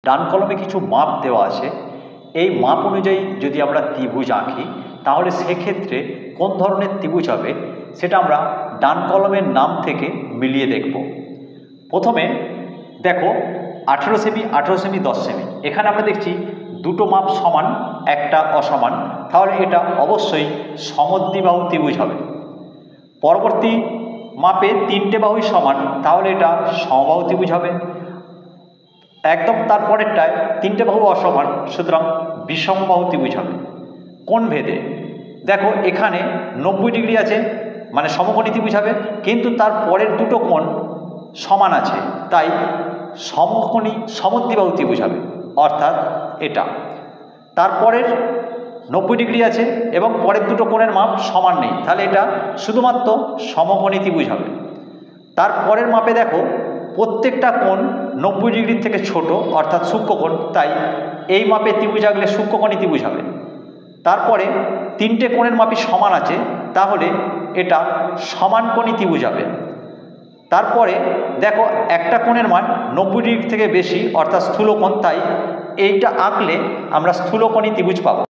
ডান কলমে কিছু মাপ দেওয়া আছে। এই মাপ অনুযায়ী যদি আমরা ত্রিভুজ আঁকি তাহলে সেক্ষেত্রে কোন ধরনের ত্রিভুজ হবে সেটা আমরা ডান কলমের নাম থেকে মিলিয়ে দেখব। প্রথমে দেখো 18 সেমি 18 সেমি 10 সেমি, এখানে আমরা দেখছি দুটো মাপ সমান একটা অসমান, তাহলে এটা অবশ্যই সমদ্বিবাহু ত্রিভুজ হবে। পরবর্তী মাপে তিনটে বাহুই সমান, তাহলে এটা সমবাহু ত্রিভুজ হবে। একদম তারপরেরটায় তিনটে বাহু অসমান, সুতরাং বিষমবাহু ত্রিভুজ হবে। কোণ ভেদে দেখো এখানে 90 ডিগ্রি আছে, মানে সমকোণী ত্রিভুজ হবে, কিন্তু তার পরের দুটো কোণ সমান আছে, তাই সমদ্বিবাহু ত্রিভুজ হবে, অর্থাৎ এটা। তারপরের 90 ডিগ্রি আছে এবং পরের দুটো কোণের মাপ সমান নেই, তাহলে এটা শুধুমাত্র সমকোণী ত্রিভুজ হবে। তারপরের মাপে দেখো প্রত্যেকটা কোণ 90 ডিগ্রির থেকে ছোট, অর্থাৎ সূক্ষ্মকোণ, তাই এই মাপে ত্রিভুজ আঁকলে সূক্ষ্মকোণী ত্রিভুজ হবে। তারপরে তিনটে কোণের মাপই সমান আছে, তাহলে এটা সমানকোণী ত্রিভুজ হবে। তারপরে দেখো একটা কোণের মান 90 ডিগ্রি থেকে বেশি, অর্থাৎ স্থূলকোণ, তাই এইটা আঁকলে আমরা স্থূলকোণী ত্রিভুজ পাবো।